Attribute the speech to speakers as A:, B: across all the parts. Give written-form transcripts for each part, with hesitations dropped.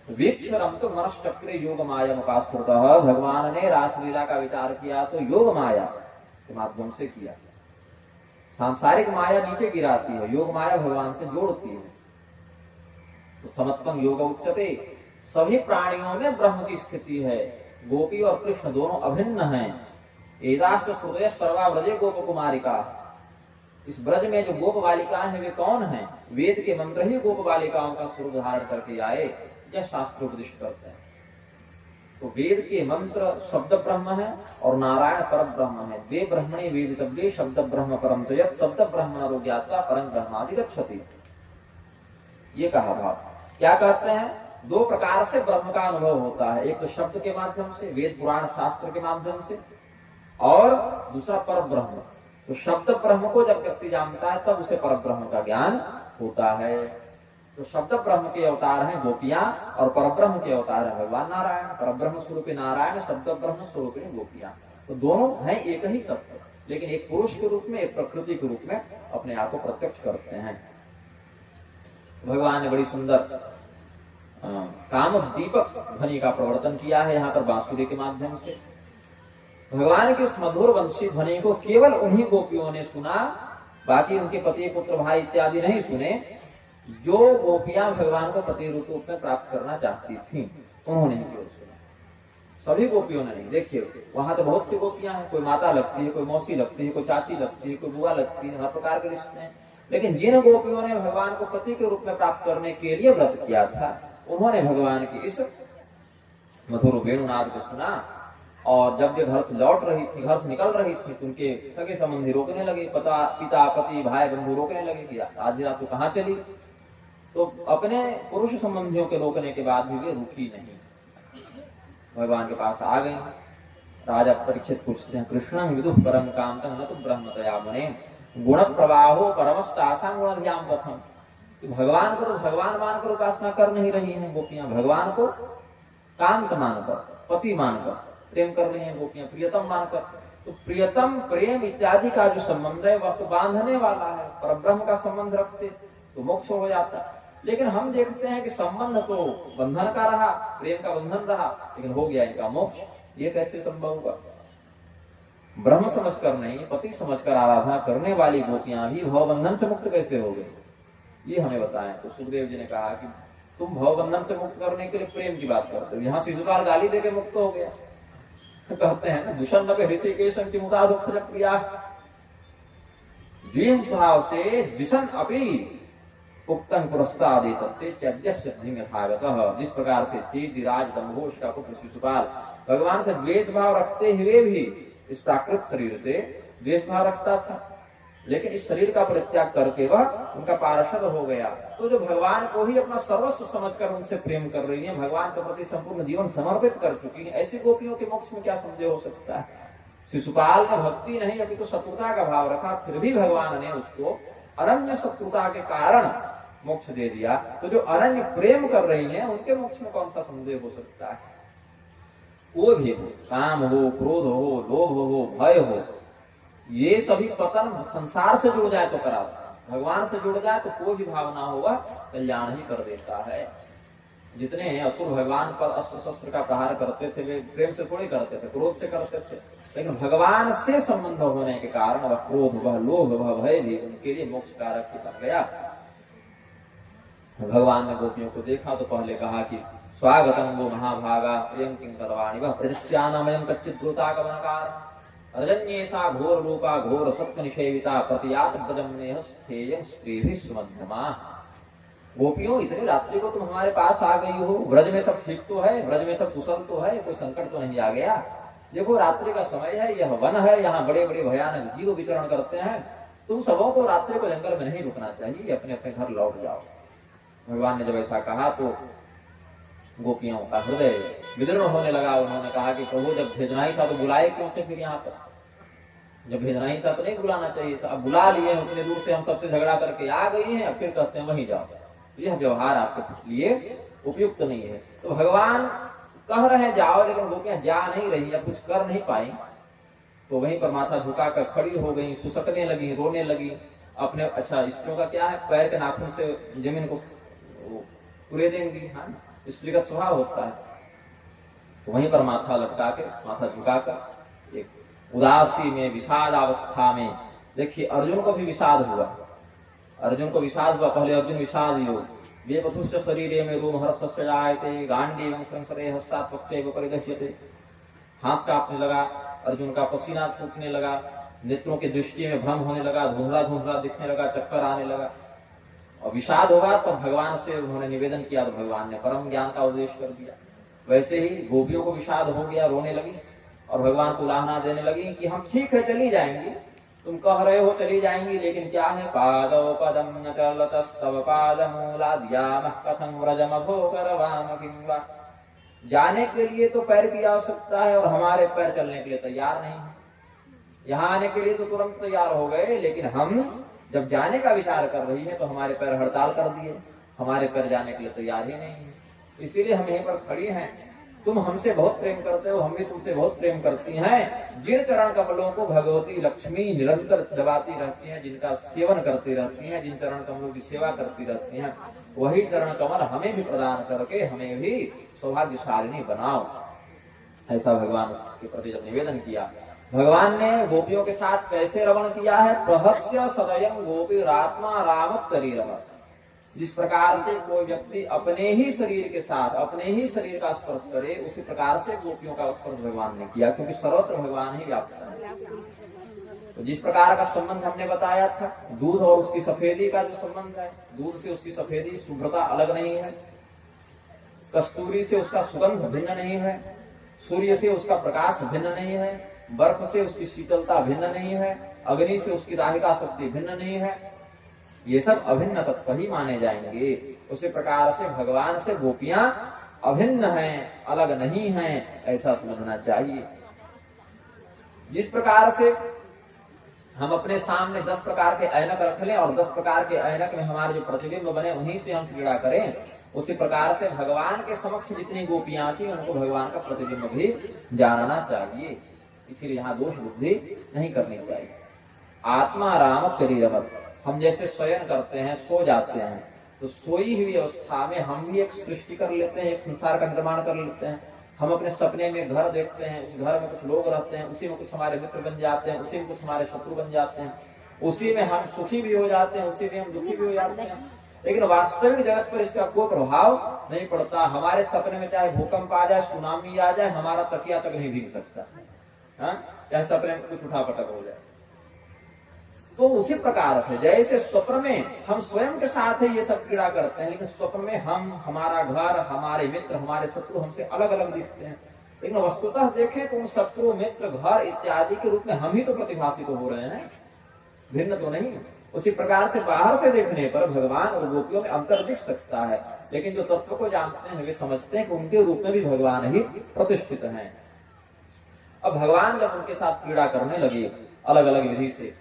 A: वीक्षरम तो मनश्चक्रे योग माया मुकाश्रुत। भगवान ने रासलीला का विचार किया तो योग माया के माध्यम से किया। सांसारिक माया नीचे गिराती है, योग माया भगवान से जोड़ती है। तो समत्वं योग उच्यते। सभी प्राणियों में ब्रह्म की स्थिति है। गोपी और कृष्ण दोनों अभिन्न हैं। एदाश्च श्रुतयः सर्वा व्रजे गोप कुमारिका। इस ब्रज में जो गोप बालिकाएं हैं वे कौन हैं? वेद के मंत्र ही गोप बालिकाओं का स्वरूप धारण करके आए, यह शास्त्रोपदेश करते हैं। तो वेद के मंत्र शब्द ब्रह्म है और नारायण पर ब्रह्म है। वे ब्रह्मणे वेदितव्ये शब्द ब्रह्म परम तो यत् शब्द ब्रह्म नरो ज्ञात्वा परम ब्रह्माधिगच्छति। ये कहा भाव। क्या कहते हैं? दो प्रकार से ब्रह्म का अनुभव होता है। एक तो शब्द के माध्यम से, वेद पुराण शास्त्र के माध्यम से, और दूसरा पर ब्रह्म। तो शब्द ब्रह्म को जब व्यक्ति जानता है तब उसे पर ब्रह्म का ज्ञान होता है। तो शब्द ब्रह्म के अवतार हैं गोपियां और परब्रह्म के अवतार है भगवान नारायण। परब्रह्म स्वरूप नारायण, शब्द ब्रह्म स्वरूप गोपियां। तो दोनों हैं एक ही तत्व, लेकिन एक पुरुष के रूप में, एक प्रकृति के रूप में अपने आप को प्रत्यक्ष करते हैं। भगवान ने बड़ी सुंदर काम दीपक ध्वनि का प्रवर्तन किया है यहाँ पर बांसुरी के माध्यम से। भगवान की उस मधुर वंशी ध्वनि को केवल उन्हीं गोपियों ने सुना, बाकी उनके पति पुत्र भाई इत्यादि नहीं सुने। जो गोपियां भगवान को पति रूप में प्राप्त करना चाहती थीं, उन्होंने ही केवल सुना। सभी गोपियों ने नहीं। देखिए वहां तो बहुत सी गोपियां हैं, कोई माता लगती है, कोई मौसी लगती है, कोई चाची लगती है, कोई बुआ लगती है, हर प्रकार के रिश्ते हैं। लेकिन जिन गोपियों ने भगवान को पति के रूप में प्राप्त करने के लिए व्रत किया था, उन्होंने भगवान की इस मधुर वेणुनाद को सुना। और जब ये घर से लौट रही थी, घर से निकल रही थी, तो उनके सगे संबंधी रोकने लगे, पिता पति भाई बंधु रोकने लगे कि आधी रात को कहाँ चली। तो अपने पुरुष संबंधियों के रोकने के बाद भी वे रुकी नहीं, भगवान के पास आ गई। राजा परीक्षित पूछते हैं, कृष्णं विदुः परम कामतं न तु ब्रह्मतया मुने गुण प्रवाहो परमस्तासां गुणध्याम कथम। भगवान को तो भगवान मानकर उपासना कर नहीं रही हैं गोपियां, भगवान को कांत मानकर, पति मानकर प्रेम कर रही हैं गोपियां, प्रियतम मानकर। तो प्रियतम प्रेम इत्यादि का जो संबंध है वह तो बांधने वाला है। परब्रह्म का संबंध रखते तो मोक्ष हो जाता। लेकिन हम देखते हैं कि संबंध तो बंधन का रहा, प्रेम का बंधन रहा, लेकिन हो गया इनका मोक्ष। ये कैसे संभव हुआ? ब्रह्म समझकर नहीं, पति समझकर आराधना करने वाली गोपियां भी भवबंधन से मुक्त कैसे हो गई, ये हमें बताएं। तो सुखदेव जी ने कहा कि तुम भवबंधन से मुक्त करने के लिए प्रेम की बात करते हो, यहाँ शिशुपाल गाली देके मुक्त हो गया। कहते हैं ना, दुष्ण ऋषिकेश की मुदा दुख प्रिया। द्वेष भाव से द्विषण अपनी उक्तन पुरस्तादेतत्ते जिस प्रकार से चेदिराज दम्भोष का पुत्र शिशुपाल भगवान से द्वेष भाव रखते हुए भी इस प्राकृत शरीर से द्वेष भाव रखता था, लेकिन इस शरीर का परित्याग करके वह उनका पार्षद हो गया। तो जो भगवान को ही अपना सर्वस्व समझकर उनसे प्रेम कर रही है, भगवान के प्रति संपूर्ण जीवन समर्पित कर चुकी है, ऐसी गोपियों के मोक्ष में क्या संदेह हो सकता है? शिशुपाल का भक्ति नहीं, अभी तो शत्रुता का भाव रखा, फिर भी भगवान ने उसको अनन्य शत्रुता के कारण मोक्ष दे दिया। तो जो अनन्य प्रेम कर रही हैं उनके मोक्ष में कौन सा संदेह हो सकता है? वो भी हो, काम हो, क्रोध हो, लोभ हो, भय हो, ये सभी पतन संसार से जुड़ जाए तो कराता है, भगवान से जुड़ जाए तो कोई भी भावना होगा कल्याण ही कर देता है। जितने असुर भगवान पर अस्त्र शस्त्र का प्रहार करते थे वे प्रेम से थोड़ी करते थे, क्रोध से करते थे, लेकिन भगवान से संबंध होने के कारण वह क्रोध, वह लोभ, वह भय भी उनके लिए मोक्ष कारक ही बन गया। भगवान ने गोपियों को देखा तो पहले कहा कि स्वागतम वो महाभागा प्रियं किं करवाणि वह प्रदिश्यानामयं कच्चित् द्रुतागमनकार रजन्येषा घोर रूपा घोर सत्व निषेविता प्रतियात ब्रजम्नेह स्थेयं स्त्रीभिः सुमध्यमा। गोपियों, इतनी रात्रि को तुम हमारे पास आ गई हो, ब्रज में सब ठीक तो है, ब्रज में सब कुशल तो है, कोई संकट तो नहीं आ गया? देखो रात्रि का समय है, यह वन है, यहाँ बड़े बड़े भयानक जीव विचरण करते हैं, तुम सबों को रात्रि को जंगल में नहीं रुकना चाहिए, अपने अपने घर लौट जाओ। भगवान ने जब ऐसा कहा तो गोपियों का हृदय विदीर्ण होने लगा। उन्होंने कहा कि प्रभु जब भेजना ही था तो बुलाए क्यों थे फिर यहाँ पर? जब भेजना ही था तो नहीं बुलाना चाहिए था, अब बुला लिए, उतने दूर से हम सबसे झगड़ा करके आ गई हैं, अब फिर कहते हैं वहीं जाओ। यह व्यवहार आपके लिए उपयुक्त नहीं है। तो भगवान कह रहे हैं जाओ, लेकिन गोपियां जा नहीं रही, अब कुछ कर नहीं पाई, तो वहीं पर माथा झुकाकर खड़ी हो गई, सुसकने लगी, रोने लगी अपने। अच्छा, स्त्रियों का क्या है, पैर के नाखून से जमीन को कुरे देंगी, हाँ, स्त्रीगत स्वभाव होता है। तो वहीं पर माथा लटका के, माथा झुकाकर एक उदासी में, विषाद अवस्था में, देखिए अर्जुन को भी विषाद हुआ, अर्जुन को विषाद हुआ। पहले अर्जुन विषाद योग, ये वसुष्ट शरीरे में रोमहर्षश्च जायते गांडीवं संसरे हस्तात् वक्त्रैव परिदह्यते। हाथ कांपने लगा, अर्जुन का पसीना छूटने लगा, नेत्रों की दृष्टि में भ्रम होने लगा, धुंधला धुंधला दिखने लगा, चक्कर आने लगा। और विषाद होगा तो भगवान से उन्होंने निवेदन किया, तो भगवान ने परम ज्ञान का उपदेश कर दिया। वैसे ही गोपियों को विषाद हो गया, रोने लगी और भगवान को उलाहना देने लगी कि हम ठीक है चली जाएंगी, तुम कह रहे हो चली जाएंगी, लेकिन क्या है, पादौ पदम न चलतस्तव पादमूलाद्यामः कथं व्रजमभो करवाम किं वा। जाने के लिए तो पैर की आवश्यकता है और हमारे पैर चलने के लिए तैयार नहीं है। यहाँ आने के लिए तो तुरंत तैयार हो गए, लेकिन हम जब जाने का विचार कर रही है तो हमारे पैर हड़ताल कर दिए, हमारे पैर जाने के लिए तैयार ही नहीं है। इसीलिए हम यहीं पर खड़ी हैं। तुम हमसे बहुत प्रेम करते हो, हम भी तुमसे बहुत प्रेम करती हैं। जिन चरण कमलों को भगवती लक्ष्मी निरंतर दबाती रहती हैं, जिनका सेवन करती रहती हैं, जिन चरण कमलों की सेवा करती रहती हैं, वही चरण कमल हमें भी प्रदान करके हमें भी सौभाग्यशालिनी बनाओ। ऐसा भगवान के प्रति जब निवेदन किया, भगवान ने गोपियों के साथ कैसे रमण किया है, प्रहस्य सदयं गोपीरात्मा राम शरीरम। जिस प्रकार से कोई व्यक्ति अपने ही शरीर के साथ अपने ही शरीर का स्पर्श करे, उसी प्रकार से गोपियों का स्पर्श भगवान ने किया, क्योंकि सर्वत्र भगवान ही व्याप्त है। तो जिस प्रकार का संबंध हमने बताया था, दूध और उसकी सफेदी का जो संबंध है, दूध से उसकी सफेदी शुभ्रता अलग नहीं है, कस्तूरी से उसका सुगंध भिन्न नहीं है, सूर्य से उसका प्रकाश भिन्न नहीं है, बर्फ से उसकी शीतलता भिन्न नहीं है, अग्नि से उसकी दाहिका शक्ति भिन्न नहीं है। ये सब अभिन्न तत्व ही माने जाएंगे। उसी प्रकार से भगवान से गोपियां अभिन्न हैं, अलग नहीं हैं, ऐसा समझना चाहिए। जिस प्रकार से हम अपने सामने 10 प्रकार के ऐनक रख लें और 10 प्रकार के ऐनक में हमारे जो प्रतिबिंब बने उन्हीं से हम क्रीड़ा करें, उसी प्रकार से भगवान के समक्ष जितनी गोपियां थी उनको भगवान का प्रतिबिंब भी जानना चाहिए। इसीलिए यहाँ दोष बुद्धि नहीं करनी चाहिए। आत्मा राम शरीरम, हम जैसे शयन करते हैं, सो जाते हैं, तो सोई हुई अवस्था में हम भी एक सृष्टि कर लेते हैं, एक संसार का निर्माण कर लेते हैं। हम अपने सपने में घर देखते हैं, उस घर में कुछ लोग रहते हैं, उसी में कुछ हमारे मित्र बन जाते हैं, उसी में कुछ हमारे शत्रु बन जाते हैं, उसी में हम सुखी भी हो जाते हैं, उसी में हम दुखी भी हो जाते हैं। लेकिन वास्तविक जगत पर इसका कोई प्रभाव नहीं पड़ता। हमारे सपने में चाहे भूकंप आ जाए, सुनामी आ जाए, हमारा तकिया तक नहीं भीग सकता, चाहे सपने में कुछ उठापटक हो जाए। तो उसी प्रकार से जैसे स्वप्न में हम स्वयं के साथ ही ये सब क्रीड़ा करते हैं, लेकिन स्वप्न में हम, हमारा घर, हमारे मित्र, हमारे शत्रु हमसे अलग अलग दिखते हैं, लेकिन वस्तुतः देखें तो उन शत्रु, मित्र, घर इत्यादि के रूप में हम ही तो प्रतिभाषित हो रहे हैं, भिन्न तो नहीं। उसी प्रकार से बाहर से देखने पर भगवान और गोपियों में अंतर दिख सकता है, लेकिन जो तत्व को जानते हैं वे समझते हैं कि उनके रूप में भी भगवान ही प्रतिष्ठित हैं। अब भगवान जब उनके साथ क्रीड़ा करने लगे अलग अलग विधि से,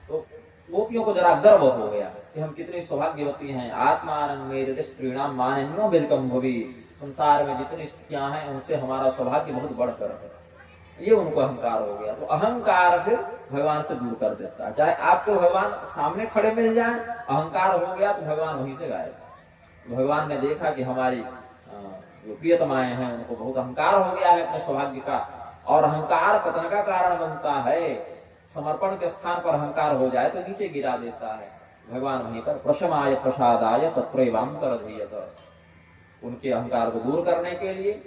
A: तो गोपियों को जरा गर्व हो गया कि हम कितनी सौभाग्यवती हैं। आत्मानं मेदित स्त्रीणाम मानन्यो बिल्कम भुवि, संसार में जितनी स्त्रियां हैं उनसे हमारा सौभाग्य बहुत बढ़कर है। ये उनको अहंकार हो गया। तो अहंकार फिर भगवान से दूर कर देता है। चाहे आपको भगवान सामने खड़े मिल जाए, अहंकार हो गया तो भगवान वहीं से गायब। भगवान ने देखा कि हमारी जो प्रियतमाएं हैं उनको बहुत अहंकार हो गया है अपने सौभाग्य का, और अहंकार पतन का कारण बनता है। समर्पण के स्थान पर अहंकार हो जाए तो नीचे गिरा देता है। भगवान वहीं पर प्रशमाय प्रसादाय तत्रैवांतरधीयत, उनके अहंकार को दूर करने के लिए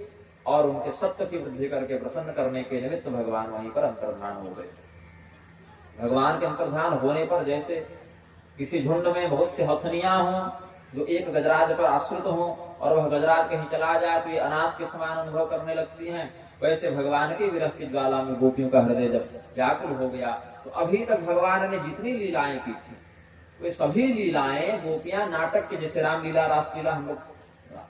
A: और उनके सत्य की वृद्धि करके प्रसन्न करने के निमित्त भगवान वहीं पर अंतर्धान हो गए। भगवान के अंतर्धान होने पर जैसे किसी झुंड में बहुत से हथनियां हों जो एक गजराज पर आश्रित हों और वह गजराज कहीं चला जाए तो ये अनाज के समान अनुभव करने लगती हैं, वैसे भगवान की विरह की ज्वाला में गोपियों का हृदय जब व्याकुल हो गया तो अभी तक भगवान ने जितनी लीलाएं की थी वे सभी लीलाएं गोपियां नाटक के, जैसे रामलीला, रासलीला हम लोग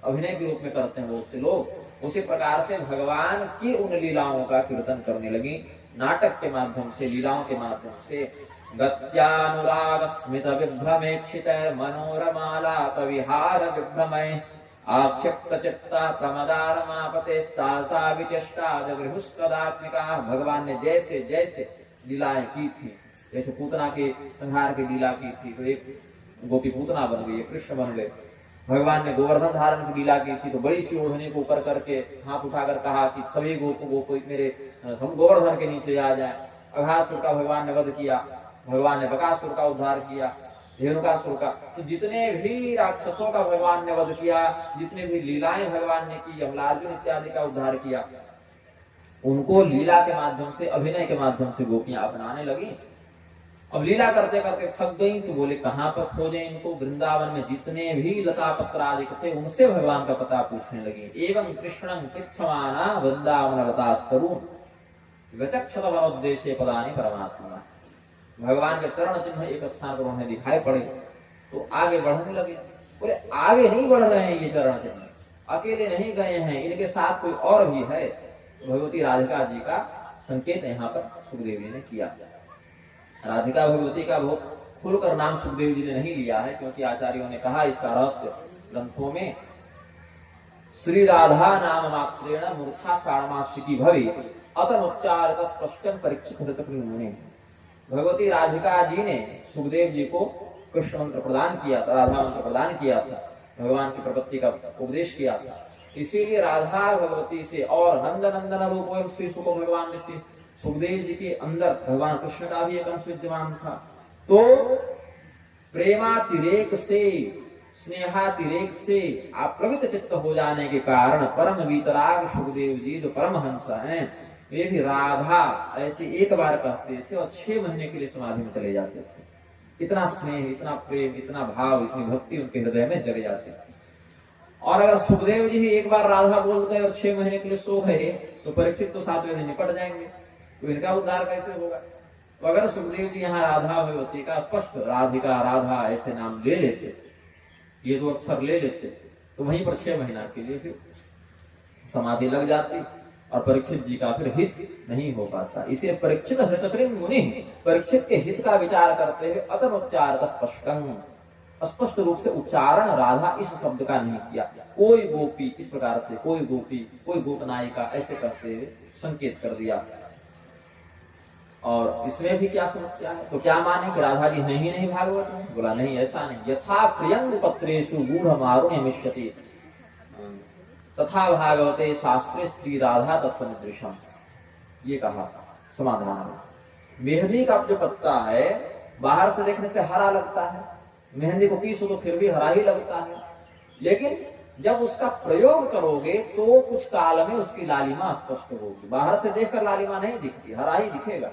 A: अभिनय के रूप में करते हैं बहुत से लोग, उसी प्रकार से भगवान की उन लीलाओं का कीर्तन करने लगी नाटक के माध्यम से, लीलाओं के माध्यम से। गत्यानुराग स्मित विभ्रमेक्षित मनोरमालाप विहार विभ्रमय आक्षिप्त चित्ता प्रमदारमापते स्ताता विचेष्टा जगृहुष्कदात्मिका। भगवान ने जैसे जैसे लीलाएं की थी, जैसे पूतना के संहार की लीला की थी तो एक गोपी पूतना बन गई, कृष्ण बन गए। भगवान ने गोवर्धन धारण की लीला की थी तो बड़ी सी ओढ़नी को ऊपर करके हाथ उठाकर कहा कि सभी गोप मेरे हम गोवर्धन के नीचे आ जाए। अघासुर का भगवान ने वध किया, भगवान ने बकासुर का उद्धार किया, धेनुकासुर का, तो जितने भी राक्षसों का भगवान ने वध किया, जितने भी लीलाएं भगवान ने की, यमलार्जुन इत्यादि का उद्धार किया, उनको लीला के माध्यम से, अभिनय के माध्यम से गोपियां अपनाने लगी। अब लीला करते करते थक गई तो बोले कहाँ पर खोजे इनको। वृंदावन में जितने भी लता पत्र आदि थे उनसे भगवान का पता पूछने लगी। एवं कृष्णं पृच्छमाना वृंदावन लतास्तरुण विचक्षत वनोद्देश्य पदानि परमात्मा। भगवान के चरण चिन्ह एक स्थान पर उन्हें दिखाई पड़े तो आगे बढ़ने लगे। बोले आगे नहीं बढ़ रहे हैं ये चरण चिन्ह, अकेले नहीं गए हैं, इनके साथ कोई और भी है। भगवती राधिका जी का संकेत यहाँ पर सुखदेव जी ने किया। राधिका भगवती का बहुत खुलकर नाम सुखदेव जी ने नहीं लिया है, क्योंकि आचार्यों ने कहा इसका रहस्य ग्रंथों में, श्री राधा नाम मात्रेण मूर्छा सारमाशिकी भवे अतनुच्चारत स्पष्टं परीक्षित मुनि। भगवती राधिका जी ने सुखदेव जी को कृष्ण मंत्र प्रदान किया था, राधा मंत्र प्रदान किया था, भगवान की प्रपत्ति का उपदेश किया था। इसीलिए राधा भगवती से और नंद नंदन रूप श्री सुख भगवान में से सुखदेव जी के अंदर भगवान कृष्ण का भी एक अंश विद्यमान था। तो प्रेमातिरेक से, स्नेहातिरेक से अप्रवृत्त चित्त हो जाने के कारण परम वीतराग सुखदेव जी जो परमहंस हैं, वे भी राधा ऐसे एक बार कहते थे और 6 महीने के लिए समाधि में चले जाते थे। इतना स्नेह, इतना प्रेम, इतना भाव, इतनी भक्ति उनके हृदय में जग जाती थी। और अगर सुखदेव जी ही एक बार राधा बोल गए और 6 महीने के लिए सो गए तो परीक्षित तो 7वें दिन निपट जाएंगे, तो इनका उद्धार कैसे होगा। तो अगर सुखदेव जी यहाँ राधा भगवती का स्पष्ट राधिका राधा ऐसे नाम ले लेते, ये 2 अक्षर ले लेते, तो वहीं पर 6 महीना के लिए फिर समाधि लग जाती और परीक्षित जी का फिर हित नहीं हो पाता। इसे परीक्षित हृतकृन मुनि, परीक्षित के हित का विचार करते हुए अतनुच्चार स्पष्टं, स्पष्ट रूप से उच्चारण राधा इस शब्द का नहीं किया। कोई गोपी इस प्रकार से, कोई गोपी, कोई गोपनायिका ऐसे करते हुए संकेत कर दिया। और इसमें भी क्या समस्या है, तो क्या माने कि राधा जी है ही नहीं भागवत में? बोला नहीं, ऐसा नहीं। यथा प्रियंग पत्रेषु गूढ़ मारुण्य मिष्यति तथा भागवते शास्त्रे श्री राधा तत्सदृशम, ये कहा समाधान में। मेहंदी का जो पत्ता है बाहर से देखने से हरा लगता है, मेहंदी को पीसो तो फिर भी हरा ही लगता है, लेकिन जब उसका प्रयोग करोगे तो कुछ काल में उसकी लालिमा स्पष्ट होगी। बाहर से देखकर लालिमा नहीं दिखती, हरा ही दिखेगा,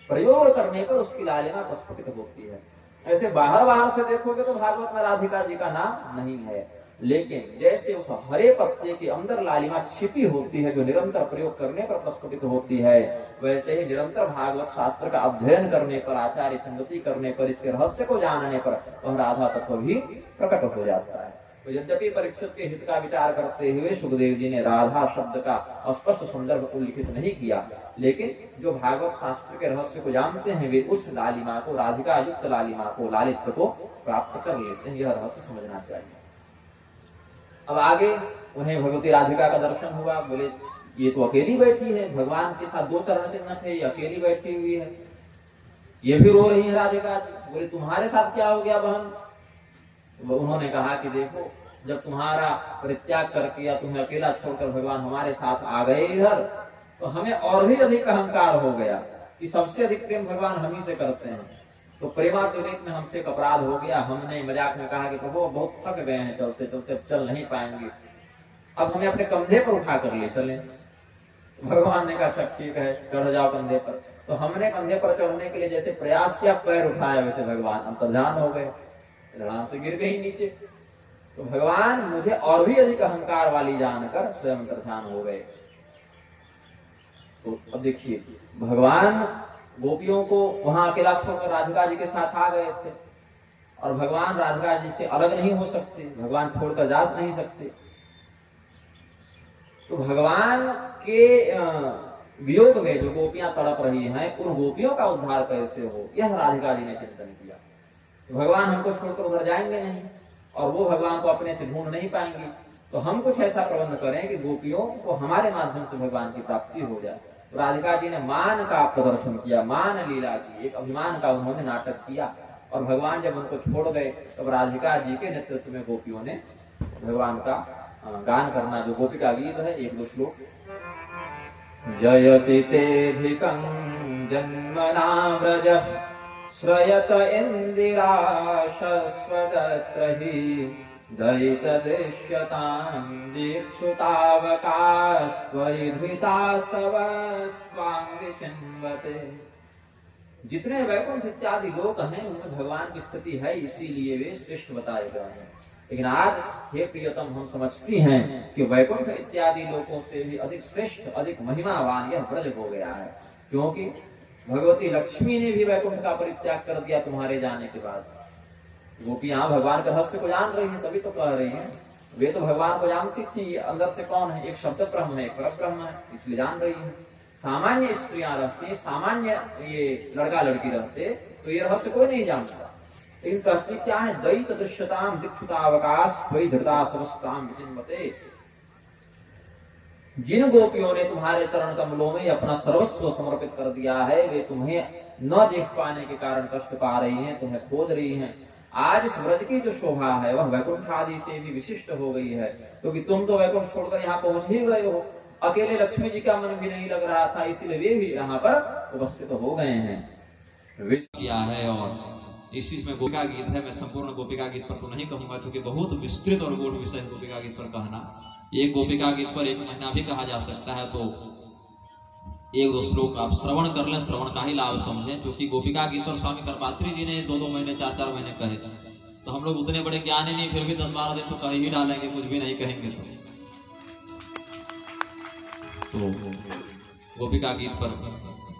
A: प्रयोग करने पर उसकी लालिमा प्रस्फुटित होती है। ऐसे बाहर से देखोगे तो भागवत में राधिका जी का नाम नहीं है, लेकिन जैसे उस हरे पत्ते के अंदर लालिमा छिपी होती है जो निरंतर प्रयोग करने पर प्रस्फुटित होती है, वैसे ही निरंतर भागवत शास्त्र का अध्ययन करने पर, आचार्य संगति करने पर, इसके रहस्य को जानने पर वह राधा तत्व भी प्रकट हो जाता है। तो यद्यपि परीक्षित के हित का विचार करते हुए सुखदेव जी ने राधा शब्द का स्पष्ट संदर्भ उल्लिखित नहीं किया, लेकिन जो भागवत शास्त्र के रहस्य को जानते हैं वे उस लालिमा को, राधिका युक्त लालिमा को, लालित्य को प्राप्त कर लेते हैं। यह रहस्य समझना चाहिए। अब आगे उन्हें भगवती राधिका का दर्शन हुआ। बोले ये तो अकेली बैठी है, भगवान के साथ 2 चरण चिन्ह थे, ये अकेली बैठी हुई है, ये भी रो रही है राधिका। बोले तुम्हारे साथ क्या हो गया बहन? उन्होंने कहा कि देखो, जब तुम्हारा परित्याग करके या तुम्हें अकेला छोड़कर भगवान हमारे साथ आ गए इधर, तो हमें और भी अधिक अहंकार हो गया कि सबसे अधिक प्रेम भगवान हम ही से करते हैं। तो प्रेमातिरेक में हमसे एक अपराध हो गया। हमने मजाक में कहा कि प्रभु बहुत थक गए हैं, चलते चलते चल नहीं पाएंगे, अब हमें अपने कंधे पर उठा कर ले चले। भगवान ने कहा अच्छा ठीक है, चढ़ जाओ कंधे पर। तो हमने कंधे पर चढ़ने के लिए जैसे प्रयास किया, पैर उठाया, वैसे भगवान अंतर्ध्यान हो गए, धड़ाम से गिर गई नीचे। तो भगवान मुझे और भी अधिक अहंकार वाली जानकर स्वयं अंतर्ध्यान हो गए। तो अब देखिए, भगवान गोपियों को वहां अकेला छोड़कर राधिका जी के साथ आ गए थे, और भगवान राधिका जी से अलग नहीं हो सकते, भगवान छोड़कर जा नहीं सकते। तो भगवान के वियोग में जो गोपियां तड़प रही हैं, उन गोपियों का उद्धार कैसे हो, यह राधिका जी ने चिंतन किया। तो भगवान हमको छोड़कर उधर जाएंगे नहीं, और वो भगवान को अपने से ढूंढ नहीं पाएंगे, तो हम कुछ ऐसा प्रबंध करें कि गोपियों को हमारे माध्यम से भगवान की प्राप्ति हो जाए। तो राधिका जी ने मान का प्रदर्शन किया, मान लीला की, एक अभिमान का उन्होंने नाटक किया, और भगवान जब उनको छोड़ गए तब राधिका जी के नेतृत्व में गोपियों ने भगवान का गान करना, जो गोपिका गीत है, 1-2 श्लोक। जयति तेधिकं जन्मना व्रज श्रयत इंदिराशस्वदत्र हि दयित दृश्यतां दीक्षुतावकास्त्वयि धृतासवस्त्वां विचिन्वते। जितने वैकुंठ इत्यादि लोक हैं उनमें भगवान की स्थिति है, इसीलिए वे श्रेष्ठ बताए गए हैं। लेकिन आज हे प्रियतम, हम समझती हैं कि वैकुंठ इत्यादि लोकों से भी अधिक श्रेष्ठ, अधिक महिमावान यह ब्रज हो गया है, क्योंकि भगवती लक्ष्मी ने भी वैकुंठ का परित्याग कर दिया तुम्हारे जाने के बाद। गोपियां भगवान के रहस्य को जान रही हैं, तभी तो कह रही हैं। वे तो भगवान को जानती थी, ये अंदर से कौन है, एक शब्द ब्रह्म है, एक पर ब्रह्म है, इसलिए जान रही है। सामान्य स्त्रियां रहती, सामान्य ये लड़का लड़की रहते तो ये रहस्य कोई नहीं जानता। लेकिन कहती क्या है, दयित दृश्यताम दीक्षुतावकाश वही धृता समस्ताम विचिन्वते। जिन गोपियों ने तुम्हारे चरण कमलों में अपना सर्वस्व समर्पित कर दिया है, वे तुम्हें न देख पाने के कारण कष्ट पा रही हैं, तुम्हें खोज रही हैं। आज इस व्रज की जो शोभा है वह वैकुंठ आदि से भी विशिष्ट हो गई है, क्योंकि तुम तो वैकुंठ छोड़कर यहाँ पहुंच ही गए हो। अकेले लक्ष्मी जी का मन भी नहीं लग रहा था, इसीलिए वे भी यहाँ पर उपस्थित हो गए हैं। किया है और इस चीज में गोपिका गीत है। मैं संपूर्ण गोपिका गीत पर तो नहीं कहूंगा, क्योंकि बहुत विस्तृत और गूढ़ विषय गोपिका गीत पर कहना। एक गोपिका गीत पर 1 महीना भी कहा जा सकता है, तो 1-2 श्लोक आप श्रवण कर लें, श्रवण का ही लाभ समझें। क्योंकि गोपिका गीत पर स्वामी करपात्री जी ने 2-2 महीने 4-4 महीने कहे, तो हम लोग उतने बड़े ज्ञानी नहीं, फिर भी 10-12 दिन तो कह ही डालेंगे, कुछ भी नहीं कहेंगे। तो गोपिका गीत पर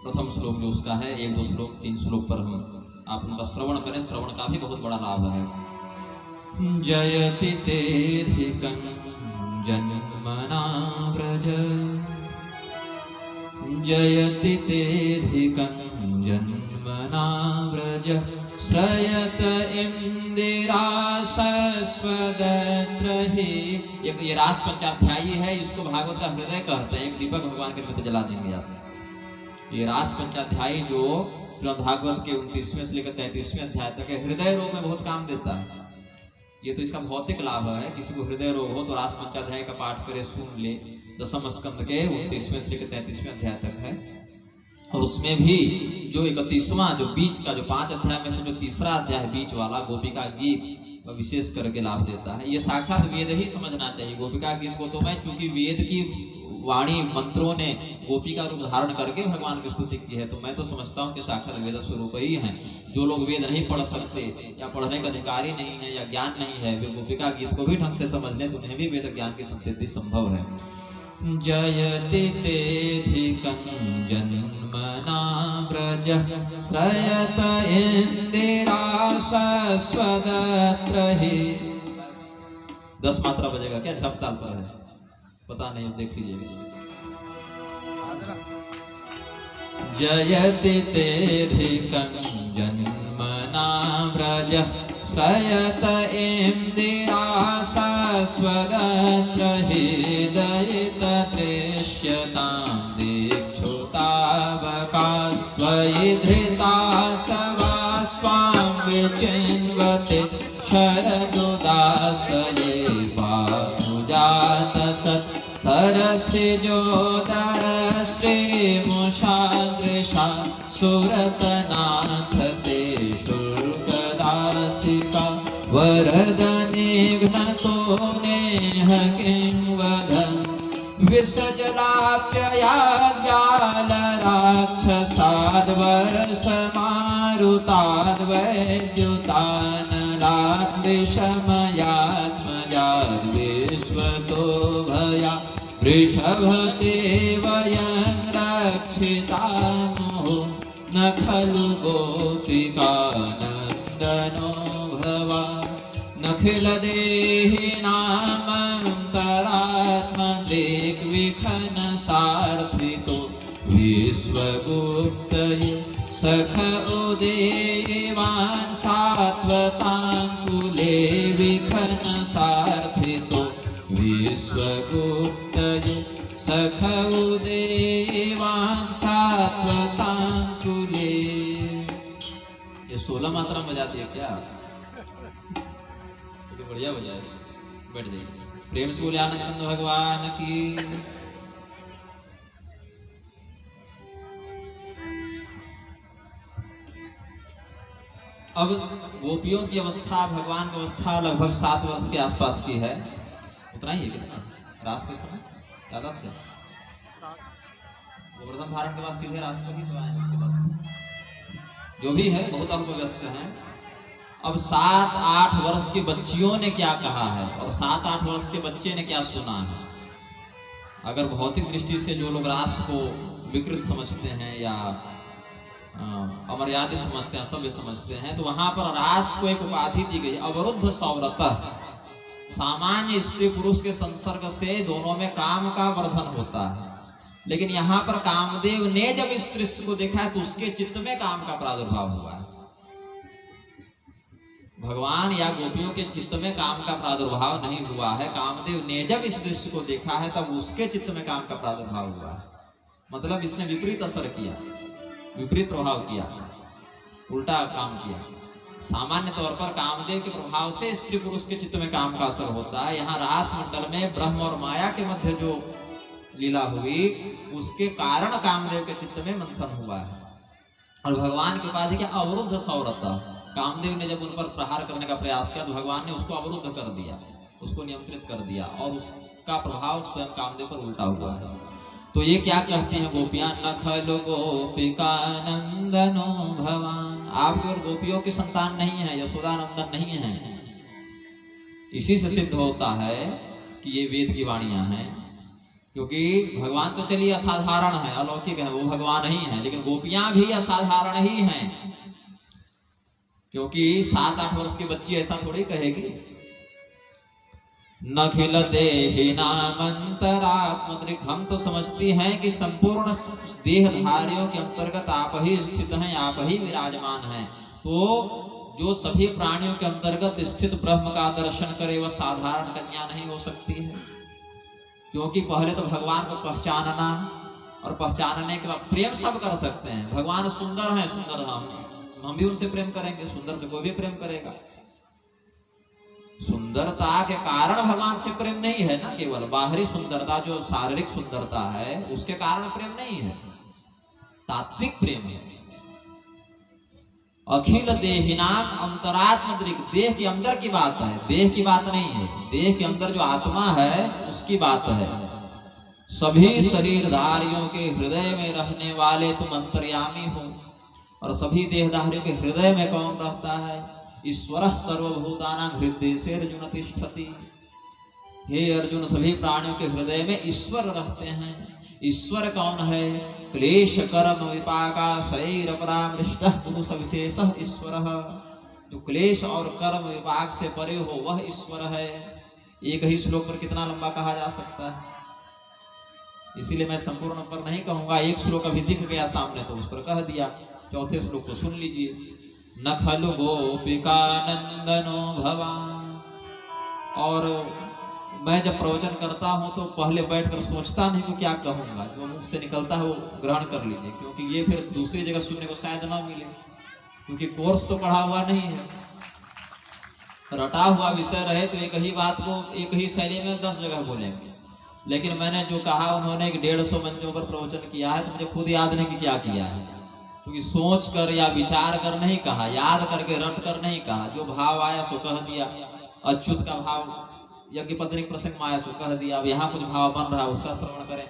A: प्रथम श्लोक जो उसका है, 1-2 श्लोक 3 श्लोक पर हम आप उनका श्रवण करें। श्रवण का भी बहुत बड़ा लाभ है। जयति तेधिकं जन्मना व्रज जयति तेधिकं जन्मना व्रज श्रयत इंदिराशस्वदत्र हि। ये रास पंचाध्यायी है, इसको भागवत का हृदय कहते हैं। एक दीपक भगवान के में तो जला देंगे आप। ये रास पंचाध्यायी जो श्रीमद् भागवत के 29वें से लेकर 33वें अध्याय तक है, हृदय रोग में बहुत काम देता है। ये तो इसका भौतिक लाभ है। किसी को हृदय रोग हो तो रास पंचाध्याय का पाठ करे, सुन ले। 10वें स्कंद के 29वें से लेकर 33वें अध्याय तक है। और उसमें भी जो 31वां, जो बीच का, जो 5 अध्याय में से जो तीसरा अध्याय बीच वाला गोपिका गीत, वह विशेष करके लाभ देता है। ये साक्षात वेद ही समझना चाहिए। गोपिका गीत को तो मैं, चूंकि वेद की वाणी मंत्रों ने गोपी का रूप धारण करके भगवान की स्तुति की है, तो मैं तो समझता हूँ कि साक्षात वेद स्वरूप ही हैं। जो लोग वेद नहीं पढ़ सकते या पढ़ने का अधिकारी नहीं है या ज्ञान नहीं है, वे गोपिका गीत को भी ढंग से समझ लें तो उन्हें भी वेद ज्ञान की संसिद्धि संभव है। जयति तेधिकं जन्मना व्रज श्रयत इंदिराशस्वदत्र हि। 10 मात्रा बजेगा क्या? झप ताल पर है, पता नहीं, देख लीजिएगा। जयति तेधिकं जन्मना व्रज श्रयत इंदिराशस्वदत्र हि दयित दृश्यतां दीक्षुतावकास्त्वयि धृतासवास्त्वां विचिन्वते शरदुदासये बाहुजातसत् सरसिजोदर श्रीमुषादृशा सुरतनाथ ते शुल्कदासिका वरदनिघ्नतो नेह किं वदन् विसजलाप्ययाद्यालराक्षसाद्वर्षमारुताद्वैद्युतानलाद्विषमयात्मजाद्विश्वतो भया वृषभते वयं रक्षितामो न खलु गोपिकानन्दनो भवा नखिलदेहिनामन्तरात्मदिग्विखनसार्थितो विश्वगुप्तये सख उदेवान् सात्वताङ्कुले विखनसार्थितो विश्वगुप्तये सख उदेवान् सात्वताङ्कुले। ये 16 मात्रा बजाती है क्या? बढ़िया बजाए, बैठ जाइए। प्रेम से बोले आनंद भगवान की। अब गोपियों की अवस्था, भगवान की अवस्था लगभग 7 वर्ष के आसपास की है। उतना ही है, कितना रास के समय ज्यादा थे। गोवर्धन धारण के बाद सीधे रास को ही तो आए, उसके बाद जो भी है बहुत अल्पवयस्क हैं। अब 7-8 वर्ष की बच्चियों ने क्या कहा है और 7-8 वर्ष के बच्चे ने क्या सुना है। अगर भौतिक दृष्टि से जो लोग रास को विकृत समझते हैं या अमर्यादित समझते हैं, सभ्य समझते हैं, तो वहां पर रास को एक उपाधि दी गई, अवरुद्ध सौरतः। सामान्य स्त्री पुरुष के संसर्ग से दोनों में काम का वर्धन होता है, लेकिन यहाँ पर कामदेव ने जब इस दृश्य को देखा तो उसके चित्त में काम का प्रादुर्भाव हुआ है। भगवान या गोपियों के चित्त में काम का प्रादुर्भाव नहीं हुआ है। कामदेव ने जब इस दृश्य को देखा है तब उसके चित्त में काम का प्रादुर्भाव हुआ है। मतलब इसने विपरीत असर किया, विपरीत प्रभाव किया, उल्टा काम किया। सामान्य तौर पर कामदेव के प्रभाव से स्त्री पुरुष के चित्त में काम का असर होता है। यहाँ रास मंडल में ब्रह्म और माया के मध्य जो लीला हुई उसके कारण कामदेव के चित्त में मंथन हुआ है। और भगवान के बाद क्या, अवरुद्ध सौरता। कामदेव ने जब उन पर प्रहार करने का प्रयास किया तो भगवान ने उसको अवरुद्ध कर दिया, उसको नियंत्रित कर दिया और उसका प्रभाव स्वयं कामदेव पर उल्टा हुआ है। तो ये क्या कहती हैं गोपियां, न खलु गोपिका नंदनो भगवान। आप और गोपियों की संतान नहीं है, यशोदा नंदन नहीं है। इसी से सिद्ध होता है कि ये वेद की वाणियां हैं, क्योंकि भगवान तो चलिए असाधारण है, अलौकिक है, वो भगवान ही है, लेकिन गोपियां भी असाधारण ही हैं। क्योंकि 7-8 वर्ष की बच्ची ऐसा थोड़ी कहेगी। नखिल देहिनामंतरात्मदृक्। हम तो समझती हैं कि संपूर्ण देहधारियों के अंतर्गत आप ही स्थित हैं, आप ही विराजमान हैं। तो जो सभी प्राणियों के अंतर्गत स्थित ब्रह्म का दर्शन करे वह साधारण कन्या नहीं हो सकती है। क्योंकि पहले तो भगवान को पहचानना, और पहचानने के बाद प्रेम सब कर सकते हैं। भगवान सुंदर हैं, सुंदर हम भी उनसे प्रेम करेंगे, सुंदर से कोई भी प्रेम करेगा। सुंदरता के कारण भगवान से प्रेम नहीं है ना, केवल बाहरी सुंदरता जो शारीरिक सुंदरता है उसके कारण प्रेम नहीं है, तात्विक प्रेम है। अखिल देहिनाम अंतरात्मदृक्। देह के अंदर की बात है, देह की बात नहीं है। देह के अंदर जो आत्मा है उसकी बात है। सभी शरीरधारियों के हृदय में रहने वाले तुम अंतर्यामी हो। और सभी देहधारियों के हृदय में कौन रहता है? ईश्वरः सर्वभूतानां हृदये अर्जुन तिष्ठति। हे अर्जुन, सभी प्राणियों के हृदय में ईश्वर रहते हैं। ईश्वर कौन है? क्लेश कर्म विपाकाशैर परामृष्टः पुरुष विशेषः ईश्वरः। जो क्लेश और कर्म विपाक से परे हो वह ईश्वर है। एक ही श्लोक पर कितना लंबा कहा जा सकता है, इसीलिए मैं संपूर्ण पर नहीं कहूंगा। एक श्लोक अभी दिख गया सामने तो उस पर कह दिया। चौथे श्लोक को सुन लीजिए। न खलु गोपिका नंदनो भवान। और मैं जब प्रवचन करता हूं तो पहले बैठकर सोचता नहीं कि क्या कहूंगा, जो मुख से निकलता है वो ग्रहण कर लीजिए, क्योंकि ये फिर दूसरी जगह सुनने को शायद ना मिले, क्योंकि कोर्स तो पढ़ा हुआ नहीं है। रटा हुआ विषय रहे तो एक ही बात को एक ही शैली में 10 जगह बोलेंगे, लेकिन मैंने जो कहा उन्होंने 150 मंचों पर प्रवचन किया है, तो मुझे खुद याद नहीं कि क्या किया है, क्योंकि सोच कर या विचार कर नहीं कहा, याद करके रट कर नहीं कहा। जो भाव आया सो कह दिया। अच्युत का भाव यज्ञ पत्नी प्रसंग में आया सो कह दिया। अब यहाँ कुछ भाव बन रहा है उसका श्रवण करें।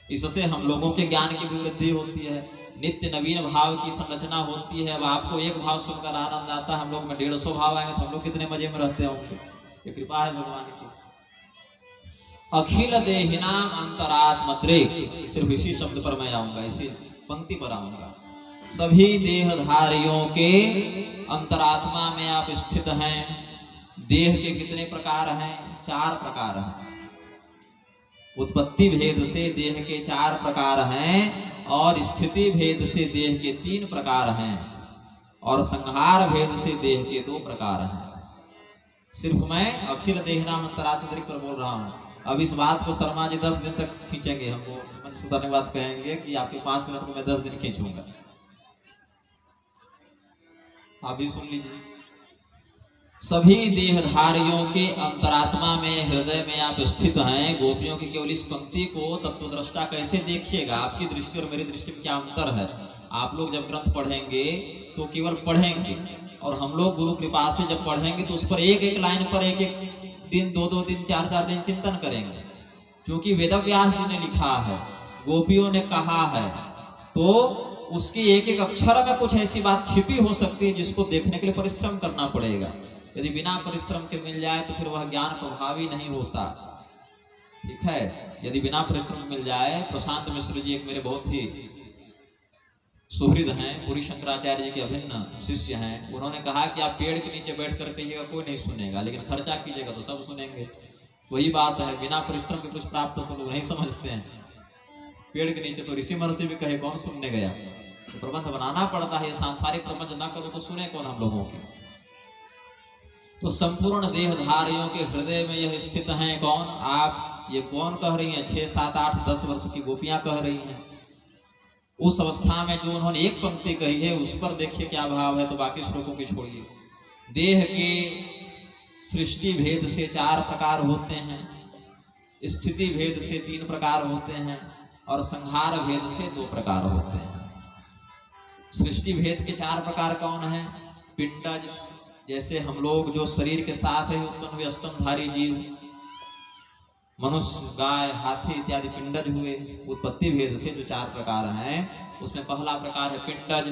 A: इससे हम लोगों के ज्ञान की भी वृद्धि होती है, नित्य नवीन भाव की संरचना होती है। अब आपको एक भाव सुनकर आनंद आता है, हम लोग में 150 भाव आएंगे तो हम लोग कितने मजे में रहते होंगे। ये कृपा है भगवान की। अखिल देहिनाम अंतरात्मदृक्, सिर्फ इसी शब्द पर मैं आऊंगा, इसी पंक्ति पर आऊंगा। सभी देहधारियों के अंतरात्मा में आप स्थित हैं। देह के कितने प्रकार हैं? 4 प्रकार हैं। उत्पत्ति भेद से देह के 4 प्रकार हैं, और स्थिति भेद से देह के 3 प्रकार हैं, और संहार भेद से देह के 2 प्रकार हैं। सिर्फ मैं अखिल देहिनाम अंतरात्मदृक् पर बोल रहा हूँ। अब इस बात को शर्मा जी 10 दिन तक खींचेंगे, हमको मन सुधारने बात कहेंगे कि आपके 5 मिनट को मैं 10 दिन खींचूंगा। आप भी सुन लीजिए। सभी देहधारियों के अंतरात्मा में, हृदय में आप स्थित हैं। गोपियों की केवल इस पंक्ति को तत्वदृष्टा कैसे देखिएगा, आपकी दृष्टि और मेरी दृष्टि में क्या अंतर है। आप लोग जब ग्रंथ पढ़ेंगे तो केवल पढ़ेंगे, और हम लोग गुरु कृपा से जब पढ़ेंगे तो उस पर एक एक लाइन पर एक एक दिन, दो दो दिन, चार चार दिन चिंतन करेंगे, क्योंकि वेदव्यास जी ने लिखा है, गोपियों ने कहा है, तो उसके एक एक अक्षर में कुछ ऐसी बात छिपी हो सकती है जिसको देखने के लिए परिश्रम करना पड़ेगा। यदि बिना परिश्रम के मिल जाए तो फिर वह ज्ञान प्रभावी नहीं होता। ठीक है, यदि बिना परिश्रम मिल जाए। प्रशांत मिश्र जी एक मेरे बहुत ही सुहृद हैं, पूरी शंकराचार्य जी के अभिन्न शिष्य हैं। उन्होंने कहा कि आप पेड़ के नीचे बैठ कर कहिएगा कोई नहीं सुनेगा, लेकिन खर्चा कीजिएगा तो सब सुनेंगे। वही बात है, बिना परिश्रम के कुछ प्राप्त हो तो लोग नहीं समझते हैं। पेड़ के नीचे तो ऋषि महर्षि भी कहे कौन सुनने गया, तो प्रबंध बनाना पड़ता है। सांसारिक प्रबंध ना करो तो सुने कौन हम लोगों की। तो संपूर्ण देहधारियों के हृदय में यह स्थित हैं कौन? आप। ये कौन कह रही हैं? 6, 7, 8, 10 वर्ष की गोपियां कह रही हैं। उस अवस्था में जो उन्होंने एक पंक्ति कही है उस पर देखिए क्या भाव है, तो बाकी श्लोकों की छोड़िए। देह के सृष्टि भेद से 4 प्रकार होते हैं, स्थिति भेद से 3 प्रकार होते हैं, और संहार भेद से 2 प्रकार होते हैं। सृष्टि भेद के 4 प्रकार कौन है? पिंडज, जैसे हम लोग जो शरीर के साथ है उत्पन्न हुए स्तनधारी जीव, मनुष्य, गाय, हाथी इत्यादि पिंडज हुए। उत्पत्ति भेद से जो 4 प्रकार हैं उसमें पहला प्रकार है पिंडज,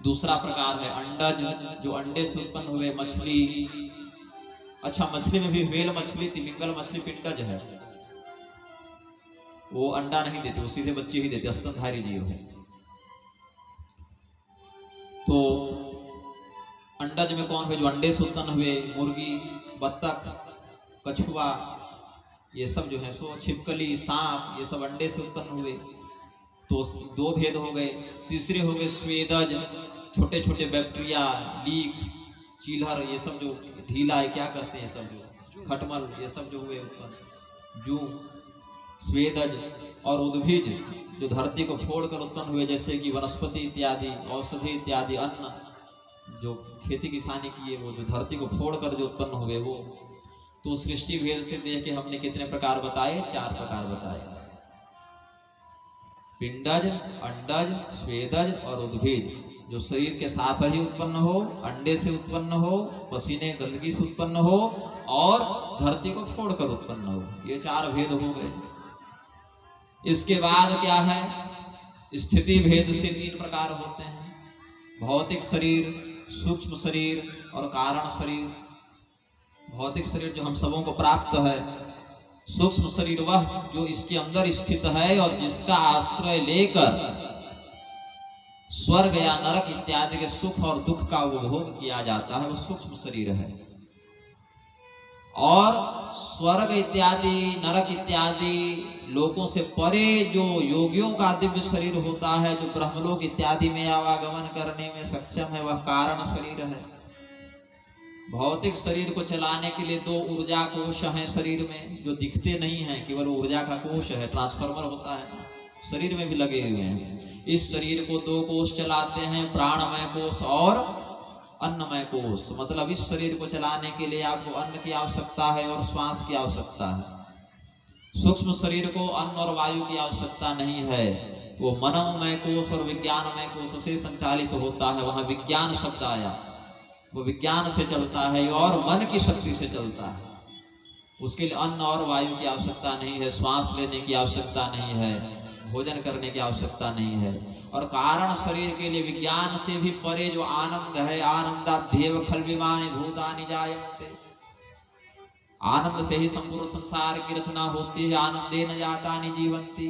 A: दूसरा प्रकार है अंडज, जो अंडे से उत्पन्न हुए। मछली, अच्छा मछली में भी व्हेल मछली थी, मिंगल मछली पिंडज है, वो अंडा नहीं देते, वो सीधे बच्चे ही देते, स्तनधारी जीव है। तो अंडज में कौन है? जो अंडे से उत्पन्न हुए, मुर्गी, बत्तख, कछुआ, ये सब जो है सो, छिपकली, सांप, ये सब अंडे से उत्पन्न हुए। तो 2 भेद हो गए। तीसरे हो गए स्वेदज, छोटे छोटे बैक्टीरिया, लीक, चीलहर, ये सब जो ढीला है क्या कहते हैं, सब जो खटमल, ये सब जो हुए उत्पन्न, जू, स्वेदज। और उद्भिज, जो धरती को फोड़कर उत्पन्न हुए, जैसे कि वनस्पति इत्यादि, औषधि इत्यादि, अन्न जो खेती किसानी की है, वो जो धरती को फोड़कर जो उत्पन्न हुए वो। तो सृष्टि भेद से देख के हमने कितने प्रकार बताए? 4 प्रकार बताए। पिंडज, अंडज, स्वेदज और उद्भिज, जो शरीर के साथ ही उत्पन्न हो, अंडे से उत्पन्न हो, पसीने गंदगी से उत्पन्न हो, और धरती को फोड़कर उत्पन्न हो। ये 4 भेद हो गए। इसके बाद क्या है? स्थिति भेद से 3 प्रकार होते हैं, भौतिक शरीर, सूक्ष्म शरीर और कारण शरीर। भौतिक शरीर जो हम सबों को प्राप्त है, सूक्ष्म शरीर वह जो इसके अंदर स्थित है और जिसका आश्रय लेकर स्वर्ग या नरक इत्यादि के सुख और दुख का उपभोग किया जाता है, वह सूक्ष्म शरीर है। और स्वर्ग इत्यादि, नरक इत्यादि लोकों से परे जो योगियों का दिव्य शरीर होता है, जो ब्रह्मलोक इत्यादि में आवागमन करने में सक्षम है, वह कारण शरीर है। भौतिक शरीर को चलाने के लिए 2 ऊर्जा कोश हैं शरीर में, जो दिखते नहीं हैं, केवल ऊर्जा का कोश है, ट्रांसफार्मर होता है, शरीर में भी लगे हुए हैं। इस शरीर को 2 कोश चलाते हैं, प्राणमय कोश और अन्नमय कोश। मतलब इस शरीर को चलाने के लिए आपको अन्न की आवश्यकता है और श्वास की आवश्यकता है। सूक्ष्म शरीर को अन्न और वायु की आवश्यकता नहीं है, वो मनोमय कोश और विज्ञानमय कोश से संचालित होता है। वहां विज्ञान शब्द आया, वो विज्ञान से चलता है और मन की शक्ति से चलता है। उसके लिए अन्न और वायु की आवश्यकता नहीं है, श्वास लेने की आवश्यकता नहीं है, भोजन करने की आवश्यकता नहीं है। और कारण शरीर के लिए विज्ञान से भी परे जो आनंद है, आनंदाध्येव खल्विमानि भूतानि जायन्ते, आनंद से ही संपूर्ण संसार की रचना होती है। आनंदेन जातानि जीवन्ति,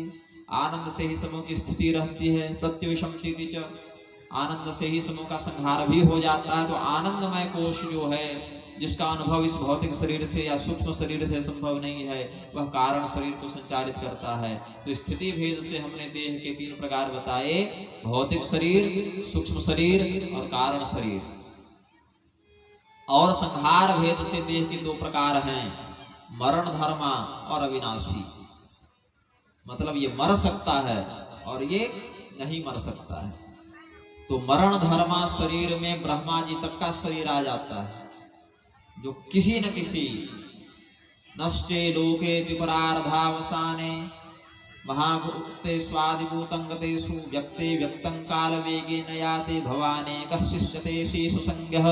A: आनंद से ही समूह की स्थिति रहती है। प्रत्युषंति च, आनंद से ही समूह का संहार भी हो जाता है। तो आनंदमय कोश जो है, जिसका अनुभव इस भौतिक शरीर से या सूक्ष्म शरीर से संभव नहीं है, वह कारण शरीर को संचालित करता है। तो स्थिति भेद से हमने देह के 3 प्रकार बताए, भौतिक शरीर, सूक्ष्म शरीर और कारण शरीर। और संहार भेद से देह के 2 प्रकार हैं, मरण धर्मा और अविनाशी। मतलब ये मर सकता है और ये नहीं मर सकता है। तो मरण धर्मा शरीर में ब्रह्मा जी तक का शरीर आ जाता है, जो किसी न किसी नष्टे लोके विपरार्धावसाने महाभूते स्वादिभूतंगतेषु व्यक्ते व्यक्तं कालवेगेन याते भवानेकः शिष्यते शेषु संज्ञः।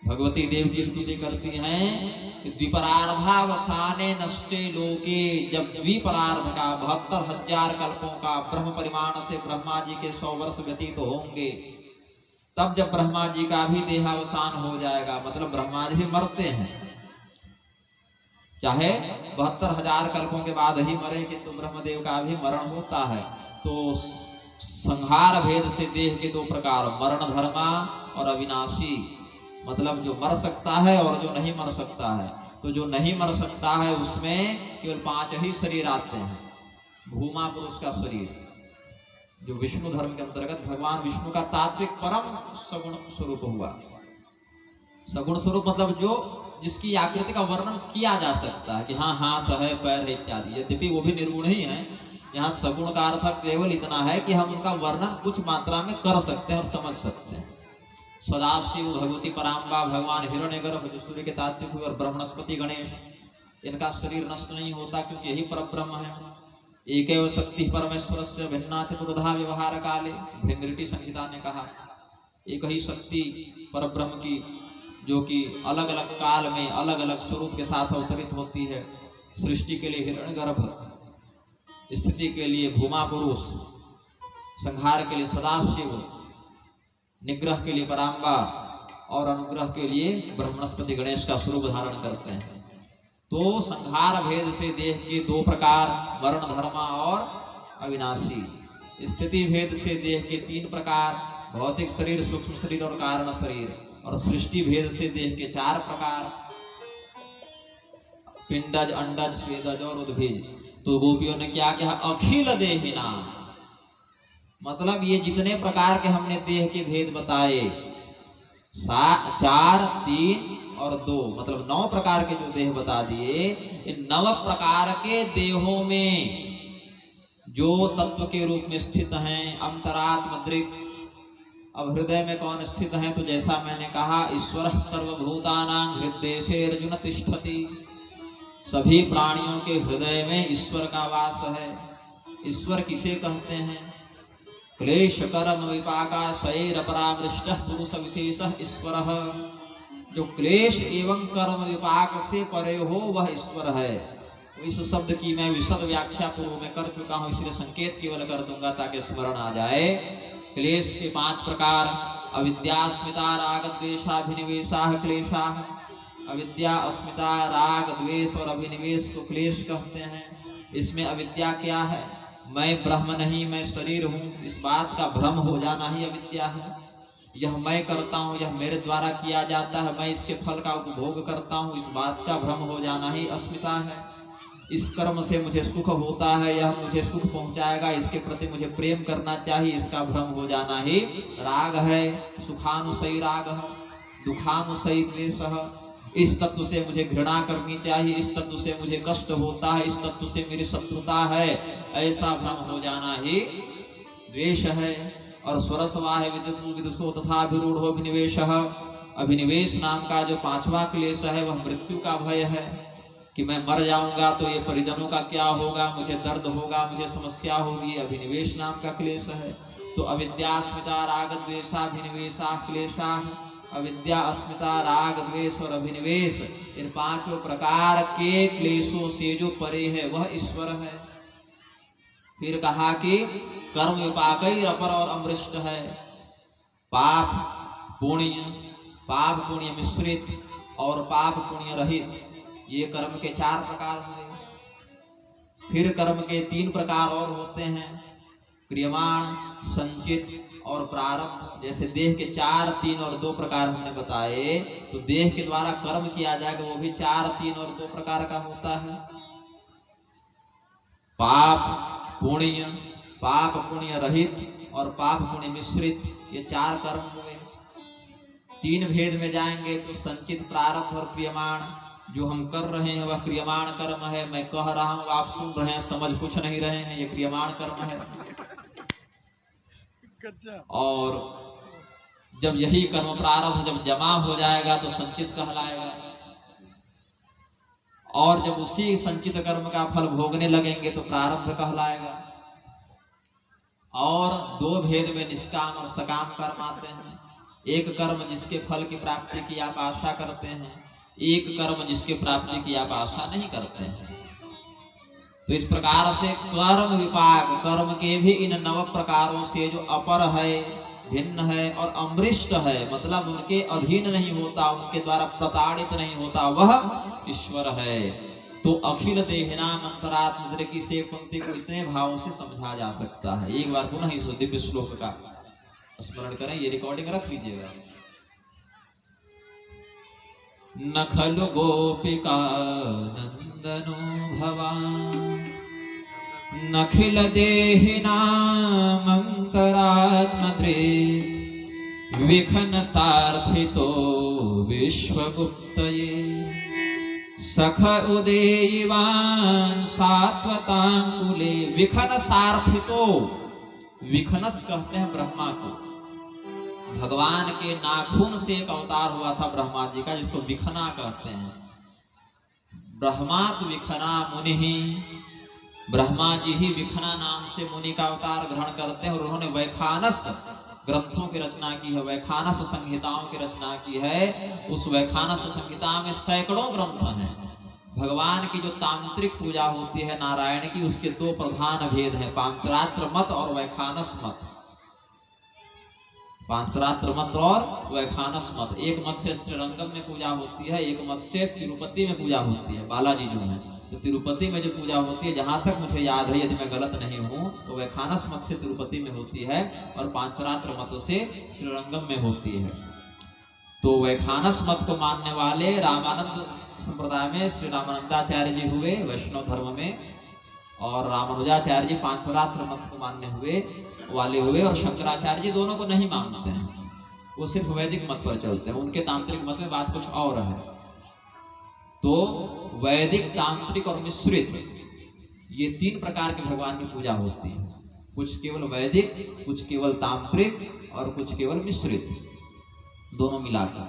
A: भगवती देव की स्तुति करती हैं कि द्विपरार्धावसाने नष्टे लोके, जब द्विपरार्ध का 72,000 कल्पों का ब्रह्म परिमाण से ब्रह्मा जी के 100 वर्ष व्यतीत होंगे, तब जब ब्रह्मा जी का भी देहावसान हो जाएगा, मतलब ब्रह्मा जी भी मरते हैं, चाहे 72,000 कल्पों के बाद ही मरे, किंतु ब्रह्मदेव का भी मरण होता है। तो संहार भेद से देह के 2 प्रकार, मरण धर्मा और अविनाशी, मतलब जो मर सकता है और जो नहीं मर सकता है। तो जो नहीं मर सकता है उसमें केवल 5 ही शरीर आते हैं। भूमा पुरुष का शरीर, जो विष्णु धर्म के अंतर्गत भगवान विष्णु का तात्विक परम सगुण स्वरूप हुआ। सगुण स्वरूप मतलब जो जिसकी आकृति का वर्णन किया जा सकता है कि हाँ हाथ है, पैर है इत्यादि, यद्यपि वो भी निर्गुण ही है। यहाँ सगुण का अर्थ केवल इतना है कि हम उनका वर्णन कुछ मात्रा में कर सकते हैं और समझ सकते हैं। सदाशिव, भगवती पराम्बा, भगवान हिरण्यगर्भ जो सूर्य के तात्विक हुए, और ब्रह्मस्पति गणेश, इनका शरीर नष्ट नहीं होता क्योंकि यही परब्रह्म है। एकैव शक्ति परमेश्वरस्य भिन्ना चतुर्धा व्यवहार काले, भृंगृटी संहिता ने कहा एक ही शक्ति परब्रह्म की, जो कि अलग अलग काल में अलग अलग स्वरूप के साथ अवतरित होती है। सृष्टि के लिए हिरण्यगर्भ, स्थिति के लिए भूमा पुरुष, संहार के लिए सदाशिव, निग्रह के लिए पराम्बा और अनुग्रह के लिए ब्रह्मस्पति गणेश का स्वरूप धारण करते हैं। तो संहार भेद से देह के 2 प्रकार, मरण धर्मा और अविनाशी। स्थिति भेद से देह के 3 प्रकार, भौतिक शरीर, सूक्ष्म शरीर और कारण शरीर। और सृष्टि भेद से देह के 4 प्रकार, पिंडज, अंडज, स्वेदज और उद्भिज। तो गोपियों ने क्या कहा, अखिल देहिना, मतलब ये जितने प्रकार के हमने देह के भेद बताए, 4, 3 और 2, मतलब 9 प्रकार के जो देह बता दिए, इन 9 प्रकार के देहों में जो तत्व के रूप में स्थित हैं, अंतरात्म दृक्। अब हृदय में कौन स्थित है, तो जैसा मैंने कहा, ईश्वर सर्वभूतानां हृदय अर्जुन तिष्ठति, सभी प्राणियों के हृदय में ईश्वर का वास है। ईश्वर किसे कहते हैं, क्लेश कर्म विपाका शैर परामृष्टः पुरुष विशेषः ईश्वरः। जो क्लेश एवं कर्म विपाक से परे हो वह ईश्वर है। इस शब्द की मैं विशद व्याख्या पूर्व में कर चुका हूं, इसलिए संकेत केवल कर दूंगा ताकि स्मरण आ जाए। क्लेश के 5 प्रकार, अविद्या, अस्मिता, राग, द्वेषाभिनिवेशा क्लेशा। अविद्या, अस्मिता, राग, द्वेष और अभिनिवेश को क्लेश कहते हैं। इसमें अविद्या क्या है, मैं ब्रह्म नहीं, मैं शरीर हूँ, इस बात का भ्रम हो जाना ही अविद्या है। यह मैं करता हूँ, यह मेरे द्वारा किया जाता है, मैं इसके फल का उपभोग करता हूँ, इस बात का भ्रम हो जाना ही अस्मिता है। इस कर्म से मुझे सुख होता है, यह मुझे सुख पहुंचाएगा, इसके प्रति मुझे प्रेम करना चाहिए, इसका भ्रम हो जाना ही राग है। सुखानुसई राग, दुखानुसई द्वेष। इस तत्व से मुझे घृणा करनी चाहिए, इस तत्व से मुझे कष्ट होता है, इस तत्व से मेरी शत्रुता है, ऐसा भ्रम हो जाना ही द्वेष है। और स्वरसवाह विदुषो तथा विरूढ़ो अभिनिवेश। अभिनिवेश नाम का जो 5वां क्लेश है वह मृत्यु का भय है, कि मैं मर जाऊंगा तो ये परिजनों का क्या होगा, मुझे दर्द होगा, मुझे समस्या होगी, अभिनिवेश नाम का क्लेश है। तो अविद्या, अस्मिता, राग, द्वेषाभिनिवेशा क्लेशा। अविद्या, अस्मिता, राग, द्वेष और अभिनिवेश, इन 5 प्रकार के क्लेशों से जो परे है वह ईश्वर है। फिर कहा कि कर्म विपाकैर अपर और अमृष्ट है, पाप पुण्य मिश्रित और पाप पुण्य रहित, ये कर्म के 4 प्रकार हुए। फिर कर्म के 3 प्रकार और होते हैं, क्रियमाण, संचित और प्रारब्ध। जैसे देह के 4, 3 और 2 प्रकार हमने बताए, तो देह के द्वारा कर्म किया जाएगा वो भी 4, 3 और 2 प्रकार का होता है। पाप पुण्य रहित और पाप पुण्य मिश्रित, ये 4 कर्म हुए। 3 भेद में जाएंगे तो संचित, प्रारब्ध और क्रियमाण। जो हम कर रहे हैं वह क्रियमाण कर्म है, मैं कह रहा हूं, आप सुन रहे हैं, समझ कुछ नहीं रहे हैं, ये क्रियमाण कर्म है। और जब यही कर्म प्रारब्ध जब जमा हो जाएगा तो संचित कहलाएगा, और जब उसी संचित कर्म का फल भोगने लगेंगे तो प्रारब्ध कहलाएगा। और दो भेद में निष्काम और सकाम कर्म आते हैं। एक कर्म जिसके फल की प्राप्ति की आप आशा करते हैं, एक कर्म जिसके प्राप्ति की आप आशा नहीं करते हैं। तो इस प्रकार से कर्म विपाक, कर्म के भी इन 9 प्रकारों से जो अपर है, भिन्न है और अमृष्ट है, मतलब उनके अधीन नहीं होता, उनके द्वारा प्रताड़ित नहीं होता, वह ईश्वर है। तो अखिल देहिनाम अंतरात्म दृष्टि से पंक्ति को इतने भावों से समझा जा सकता है। एक बार पुनः इस दिव्य श्लोक का स्मरण करें, ये रिकॉर्डिंग रख लीजिएगा। न खलु गोपिका नंदनो भवान् नखिल देहिनाम अंतरात्मदृक् विखन सार्थितो विश्वगुप्तये सख उदेयवान सात्वतांकुले। विखन सार्थितो, विखनस कहते हैं ब्रह्मा को। भगवान के नाखून से एक अवतार हुआ था ब्रह्मा जी का, जिसको विखना कहते हैं। ब्रह्मात विखना मुनि ही, ब्रह्मा जी ही विखना नाम से मुनि का अवतार ग्रहण करते हैं। और उन्होंने वैखानस ग्रंथों की रचना की है, वैखानस संहिताओं की रचना की है। उस वैखानस संहिता में सैकड़ों ग्रंथ हैं। भगवान की जो तांत्रिक पूजा होती है नारायण की, उसके 2 प्रधान भेद हैं, पांचरात्र मत और वैखानस मत। पांचरात्र मत और वैखानस मत। एक मत से श्रीरंगम में पूजा होती है, एक मत से तिरुपति में पूजा होती है। बालाजी जो है तो तिरुपति में जो पूजा होती है, जहां तक मुझे याद है, यदि मैं गलत नहीं हूं, तो वैखानस मत से तिरुपति में होती है और पांचरात्र मत से श्रीरंगम में होती है। तो वैखानस मत को मानने वाले रामानंद संप्रदाय में श्री रामानंदाचार्य जी हुए वैष्णव धर्म में, और रामानुजाचार्य जी पांचरात्र मत को मानने वाले हुए, और शंकराचार्य जी दोनों को नहीं मानते हैं, वो सिर्फ वैदिक मत पर चलते हैं। उनके तांत्रिक मत में बात कुछ और है। तो वैदिक, तांत्रिक और मिश्रित, ये 3 प्रकार के भगवान की पूजा होती है। कुछ केवल वैदिक, कुछ केवल तांत्रिक और कुछ केवल मिश्रित, दोनों मिलाकर।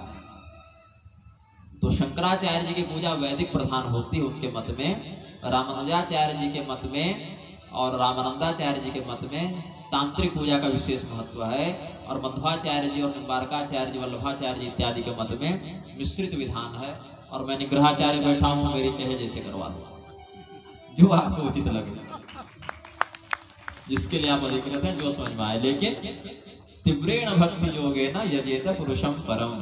A: तो शंकराचार्य जी की पूजा वैदिक प्रधान होती है उनके मत में, रामानुजाचार्य जी के मत में और रामानंदाचार्य जी के मत में तांत्रिक पूजा का विशेष महत्व है, और मध्वाचार्य जी और निम्बारकाचार्य जी, वल्लभाचार्य जी इत्यादि के मत में मिश्रित विधान है। और मैं निग्रहाचार्य बैठा हूं, मेरी चाहे जैसे करवा दो, जो आपको उचित लगे, जिसके लिए आप अधिकृत हैं, जो समझ में आए। लेकिन तीव्रेण भक्ति योगेन यजेत पुरुषम परम,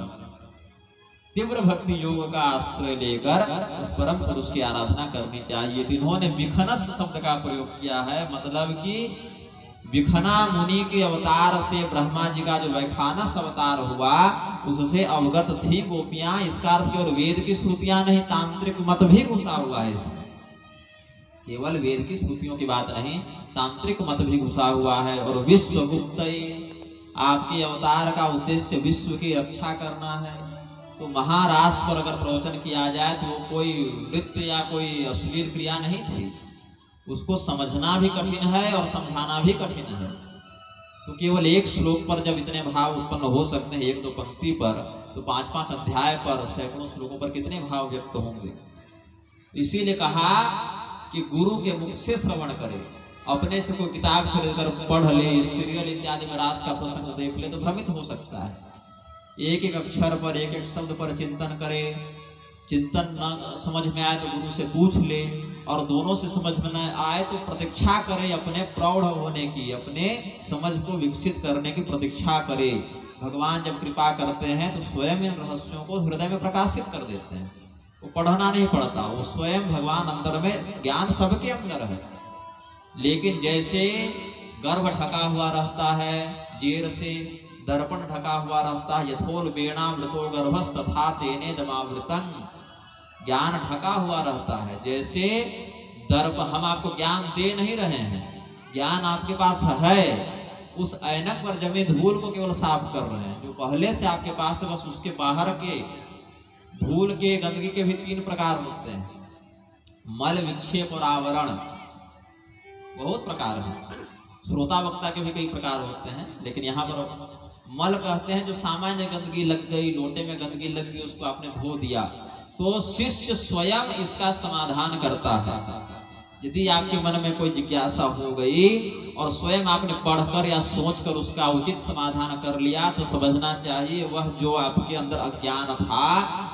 A: तीव्र भक्ति योग का आश्रय लेकर उस परम पुरुष की आराधना करनी चाहिए। तो इन्होंने विखनस शब्द का प्रयोग किया है, मतलब कि विखना मुनि के अवतार से ब्रह्मा जी का जो वैखानस अवतार हुआ, उससे अवगत थी गोपियां। इसका अर्थ केवल वेद की श्रुतियां नहीं, तांत्रिक मत भी घुसा हुआ है इसमें। केवल वेद की श्रुतियों की बात नहीं, तांत्रिक मत भी घुसा हुआ है। और विश्व गुप्त, आपके अवतार का उद्देश्य विश्व की रक्षा करना है। तो महारास पर अगर प्रवचन किया जाए तो कोई नृत्य या कोई अश्लील क्रिया नहीं थी, उसको समझना भी कठिन है और समझाना भी कठिन है। तो केवल एक श्लोक पर जब इतने भाव उत्पन्न हो सकते हैं, 1-2 पंक्ति पर, तो 5-5 अध्याय पर, सैकड़ों श्लोकों पर कितने भाव व्यक्त होंगे। इसीलिए कहा कि गुरु के मुख से श्रवण करे। अपने से कोई किताब खरीद कर पढ़ ले, सीरियल इत्यादि में रास का प्रसंग देख ले तो भ्रमित हो सकता है। एक एक अक्षर पर, एक एक शब्द पर चिंतन करे। चिंतन न समझ में आए तो गुरु से पूछ ले, और दोनों से समझ में न आए तो प्रतीक्षा करे अपने प्रौढ़ होने की, अपने समझ को विकसित करने की प्रतीक्षा करे। भगवान जब कृपा करते हैं तो स्वयं इन रहस्यों को हृदय में प्रकाशित कर देते हैं। वो पढ़ना नहीं पड़ता, वो स्वयं भगवान अंदर में, ज्ञान सबके अंदर है। लेकिन जैसे गर्भ ढका हुआ रहता है जेर से, दर्पण ढका हुआ रहता है, यथोल वेणामृतो गर्भस् तथा तेने दमावृतं, ज्ञान ढका हुआ रहता है। जैसे दर्प, हम आपको ज्ञान दे नहीं रहे हैं, ज्ञान आपके पास है, उस ऐनक पर जमे धूल को केवल साफ कर रहे हैं। जो पहले से आपके पास है, बस उसके बाहर के धूल के, गंदगी के भी 3 प्रकार होते हैं, मल, विक्षेप और आवरण। बहुत प्रकार है, श्रोता वक्ता के भी कई प्रकार होते हैं, लेकिन यहाँ पर मल कहते हैं जो सामान्य गंदगी लग गई, लोटे में गंदगी लग गई, उसको आपने धो दिया, तो शिष्य स्वयं इसका समाधान करता है। यदि आपके मन में कोई जिज्ञासा हो गई और स्वयं आपने पढ़कर या सोचकर उसका उचित समाधान कर लिया, तो समझना चाहिए वह जो आपके अंदर अज्ञान था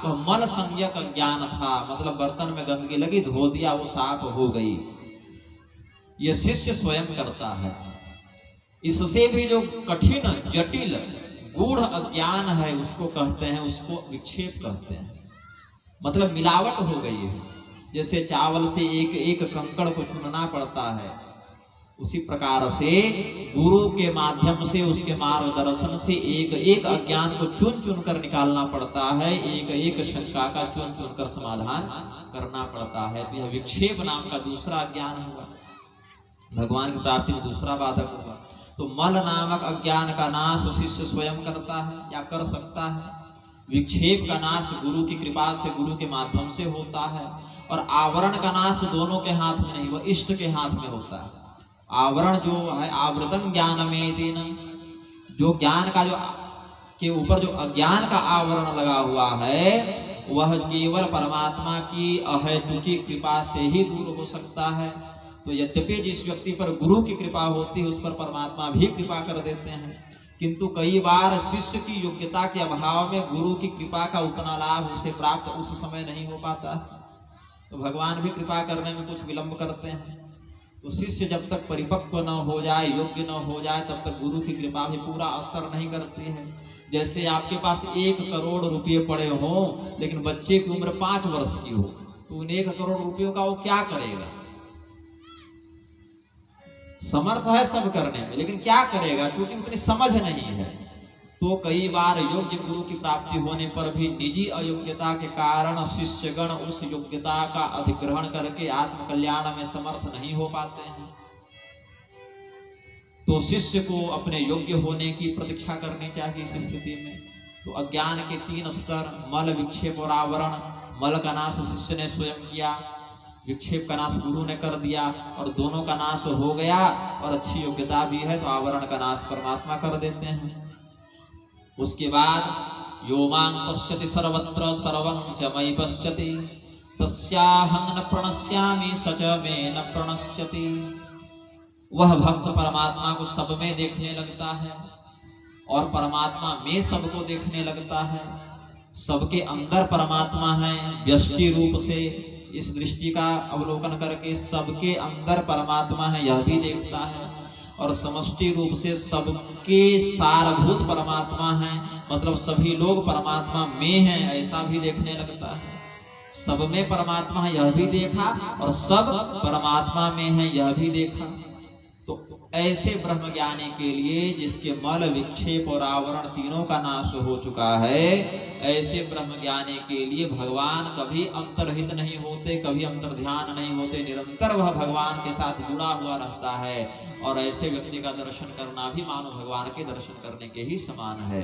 A: वह मल संज्ञक अज्ञान था, मतलब बर्तन में गंदगी लगी, धो दिया, वो साफ हो गई। यह शिष्य स्वयं करता है। इससे भी जो कठिन, जटिल, गूढ़ अज्ञान है उसको कहते हैं, उसको विक्षेप कहते हैं, मतलब मिलावट हो गई है। जैसे चावल से एक एक कंकड़ को चुनना पड़ता है, उसी प्रकार से गुरु के माध्यम से, उसके मार्गदर्शन से एक एक अज्ञान को चुन चुन कर निकालना पड़ता है, एक एक शंका का चुन चुन कर समाधान करना पड़ता है। तो यह विक्षेप नाम का दूसरा अज्ञान हुआ, भगवान की प्राप्ति में दूसरा बाधक हुआ। तो मल नामक अज्ञान का नाश शिष्य स्वयं करता है या कर सकता है। विक्षेप का नाश गुरु की कृपा से, गुरु के माध्यम से होता है। और आवरण का नाश दोनों के हाथ में नहीं, वह इष्ट के हाथ में होता है। आवरण जो है, आवृतं ज्ञानमेतेन, जो ज्ञान का जो के ऊपर जो अज्ञान का आवरण लगा हुआ है, वह केवल परमात्मा की अहेतुकी कृपा से ही दूर हो सकता है। तो यद्यपि जिस व्यक्ति पर गुरु की कृपा होती है उस पर परमात्मा भी कृपा कर देते हैं, किंतु कई बार शिष्य की योग्यता के अभाव में गुरु की कृपा का उतना लाभ उसे प्राप्त उस समय नहीं हो पाता, तो भगवान भी कृपा करने में कुछ विलंब करते हैं। तो शिष्य जब तक परिपक्व न हो जाए, योग्य न हो जाए, तब तक गुरु की कृपा भी पूरा असर नहीं करती है। जैसे आपके पास 1 करोड़ रुपये पड़े हों, लेकिन बच्चे की उम्र 5 वर्ष की हो, तो उन 1 करोड़ रुपयों का वो क्या करेगा? समर्थ है सब करने में, लेकिन क्या करेगा, क्योंकि उतनी समझ नहीं है। तो कई बार योग्य गुरु की प्राप्ति होने पर भी निजी अयोग्यता के कारण शिष्यगण उस योग्यता का अधिग्रहण करके आत्म कल्याण में समर्थ नहीं हो पाते हैं। तो शिष्य को अपने योग्य होने की प्रतीक्षा करनी चाहिए इस स्थिति में। तो अज्ञान के 3 स्तर, मल, विक्षेप और आवरण। मल का नाश शिष्य ने स्वयं किया, विक्षेप का नाश गुरु ने कर दिया, और दोनों का नाश हो गया और अच्छी योग्यता भी है तो आवरण का नाश परमात्मा कर देते हैं। उसके बाद यो मां पश्यति सर्वत्र सर्वं च मयि पश्यति तस्याहं न प्रणश्यामि स च मे न प्रणश्यति। वह भक्त परमात्मा को सब में देखने लगता है और परमात्मा में सबको देखने लगता है। सबके अंदर परमात्मा है व्यष्टि रूप से, इस दृष्टि का अवलोकन करके सबके अंदर परमात्मा है यह भी देखता है, और समष्टि रूप से सबके सारभूत परमात्मा है, मतलब सभी लोग परमात्मा में हैं ऐसा भी देखने लगता है। सब में परमात्मा है यह भी देखा और सब परमात्मा में है यह भी देखा। तो ऐसे ब्रह्मज्ञानी के लिए जिसके मल, विक्षेप और आवरण तीनों का नाश हो चुका है, ऐसे ब्रह्मज्ञानी के लिए भगवान कभी अंतर्हित नहीं होते, कभी अंतर्ध्यान नहीं होते, निरंतर वह भगवान के साथ जुड़ा हुआ रहता है। और ऐसे व्यक्ति का दर्शन करना भी मानो भगवान के दर्शन करने के ही समान है।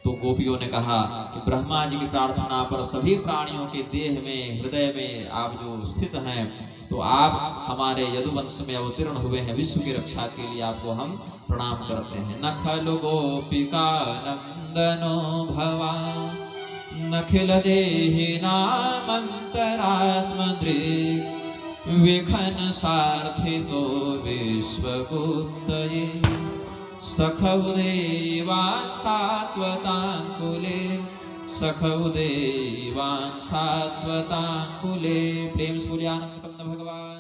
A: तो गोपियों ने कहा कि ब्रह्मा जी की प्रार्थना पर सभी प्राणियों के देह में, हृदय में आप जो स्थित हैं, तो आप हमारे यदुवंश में अवतीर्ण हुए हैं, विश्व की रक्षा के लिए आपको हम प्रणाम करते हैं। न खलु गोपिका नंदनो भवा नखिल देहि नामंतरात्मदृक् विखन सार्थितो विश्वगुप्तये सखौदेवान् सात्वतांकुले सखौदेवान् सात्वतांकुले। प्रेम से बोलिए आनंद कंद भगवान।